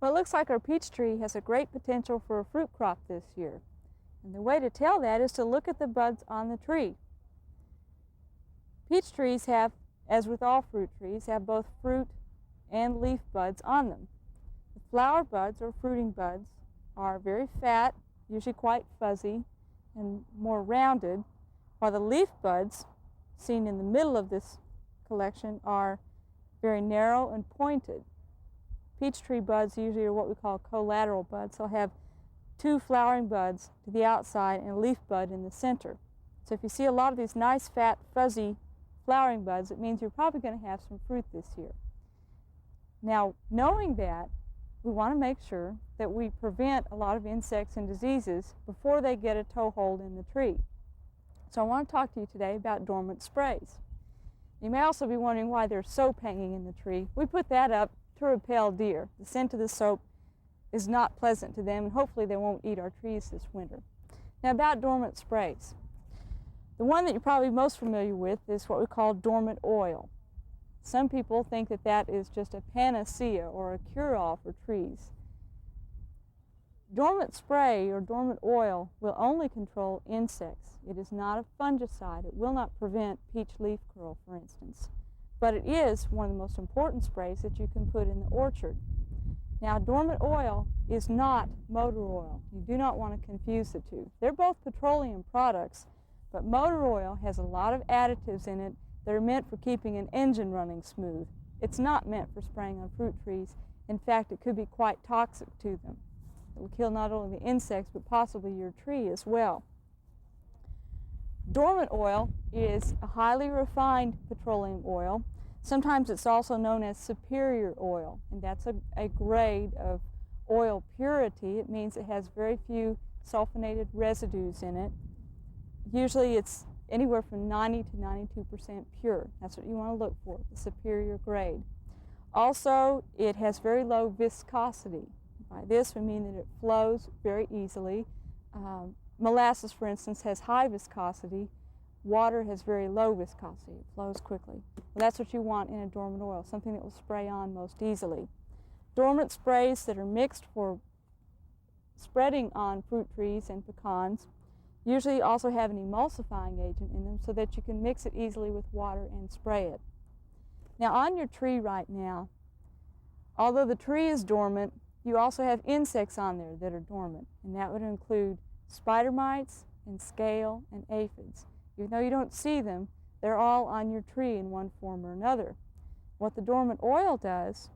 Well, it looks like our peach tree has a great potential for a fruit crop this year. And the way to tell that is to look at the buds on the tree. Peach trees have, as with all fruit trees, have both fruit and leaf buds on them. The flower buds or fruiting buds are very fat, usually quite fuzzy and more rounded, while the leaf buds, seen in the middle of this collection, are very narrow and pointed. Peach tree buds usually are what we call collateral buds. They'll have two flowering buds to the outside and a leaf bud in the center. So if you see a lot of these nice, fat, fuzzy flowering buds, it means you're probably going to have some fruit this year. Now, knowing that, we want to make sure that we prevent a lot of insects and diseases before they get a toehold in the tree. So I want to talk to you today about dormant sprays. You may also be wondering why there's soap hanging in the tree. We put that up to repel deer. The scent of the soap is not pleasant to them, and hopefully they won't eat our trees this winter. Now, about dormant sprays. The one that you're probably most familiar with is what we call dormant oil. Some people think that that is just a panacea or a cure-all for trees. Dormant spray or dormant oil will only control insects. It is not a fungicide. It will not prevent peach leaf curl, for instance. But it is one of the most important sprays that you can put in the orchard. Now, dormant oil is not motor oil. You do not want to confuse the two. They're both petroleum products, but motor oil has a lot of additives in it that are meant for keeping an engine running smooth. It's not meant for spraying on fruit trees. In fact, it could be quite toxic to them. It will kill not only the insects, but possibly your tree as well. Dormant oil is a highly refined petroleum oil. Sometimes it's also known as superior oil, and that's a grade of oil purity. It means it has very few sulfonated residues in it. Usually it's anywhere from 90 to 92% pure. That's what you want to look for, the superior grade. Also, it has very low viscosity. By this, we mean that it flows very easily. Molasses, for instance, has high viscosity. Water has very low viscosity. It flows quickly. Well, that's what you want in a dormant oil, something that will spray on most easily. Dormant sprays that are mixed for spreading on fruit trees and pecans usually also have an emulsifying agent in them so that you can mix it easily with water and spray it. Now, on your tree right now, although the tree is dormant, you also have insects on there that are dormant, and that would include spider mites and scale and aphids. Even though you don't see them, they're all on your tree in one form or another. What the dormant oil does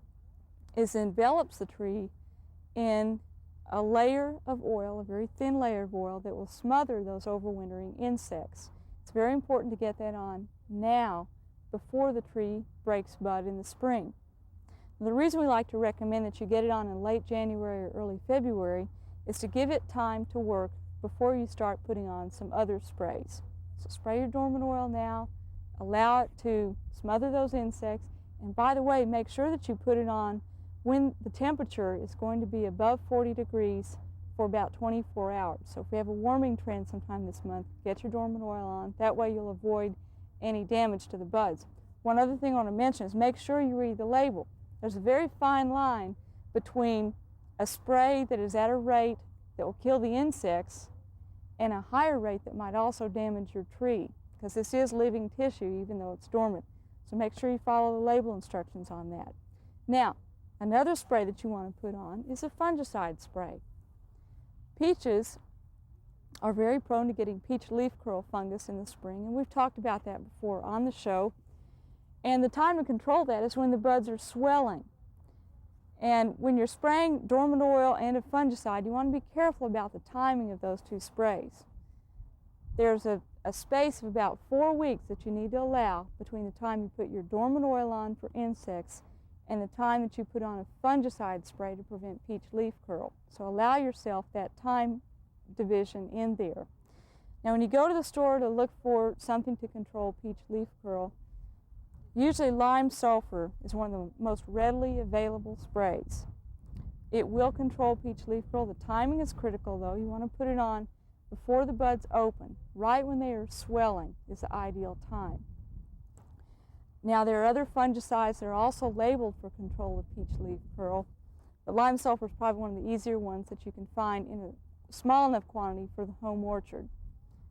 is envelops the tree in a layer of oil, a very thin layer of oil that will smother those overwintering insects. It's very important to get that on now before the tree breaks bud in the spring. The reason we like to recommend that you get it on in late January or early February is to give it time to work before you start putting on some other sprays. So spray your dormant oil now, allow it to smother those insects, and by the way, make sure that you put it on when the temperature is going to be above 40 degrees for about 24 hours. So if we have a warming trend sometime this month, get your dormant oil on. That way you'll avoid any damage to the buds. One other thing I want to mention is make sure you read the label. There's a very fine line between a spray that is at a rate that will kill the insects and a higher rate that might also damage your tree, because this is living tissue even though it's dormant. So make sure you follow the label instructions on that. Now, another spray that you want to put on is a fungicide spray. Peaches are very prone to getting peach leaf curl fungus in the spring, and we've talked about that before on the show. And the time to control that is when the buds are swelling. And when you're spraying dormant oil and a fungicide, you want to be careful about the timing of those two sprays. There's a space of about 4 weeks that you need to allow between the time you put your dormant oil on for insects and the time that you put on a fungicide spray to prevent peach leaf curl. So allow yourself that time division in there. Now, when you go to the store to look for something to control peach leaf curl, usually lime sulfur is one of the most readily available sprays. It will control peach leaf curl. The timing is critical, though. You want to put it on before the buds open. Right when they are swelling is the ideal time. Now, there are other fungicides that are also labeled for control of peach leaf curl, But lime sulfur is probably one of the easier ones that you can find in a small enough quantity for the home orchard.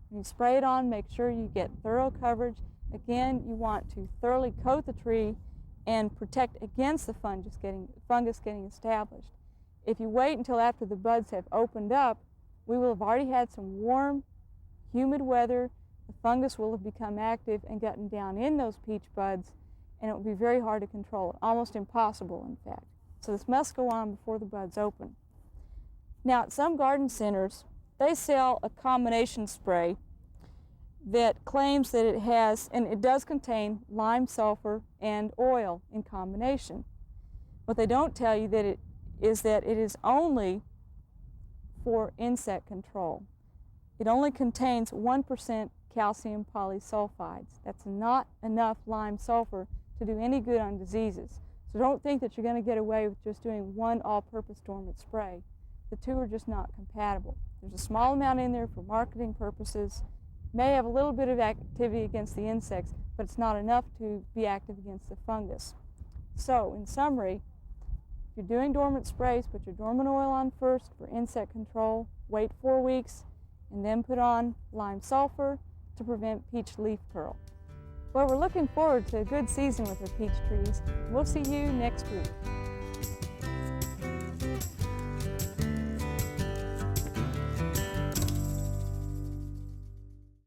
When you spray it on, make sure you get thorough coverage. Again, you want to thoroughly coat the tree and protect against the fungus getting established. If you wait until after the buds have opened up, we will have already had some warm, humid weather. The fungus will have become active and gotten down in those peach buds, and it will be very hard to control, almost impossible, in fact. So this must go on before the buds open. Now, at some garden centers, they sell a combination spray that claims that it has, and it does contain lime sulfur and oil in combination. What they don't tell you is that it is only for insect control. It only contains 1% calcium polysulfides. That's not enough lime sulfur to do any good on diseases. So don't think that you're going to get away with just doing one all-purpose dormant spray. The two are just not compatible. There's a small amount in there for marketing purposes. May have a little bit of activity against the insects, but it's not enough to be active against the fungus. So, in summary, if you're doing dormant sprays, put your dormant oil on first for insect control, wait 4 weeks, and then put on lime sulfur to prevent peach leaf curl. Well, we're looking forward to a good season with our peach trees. We'll see you next week.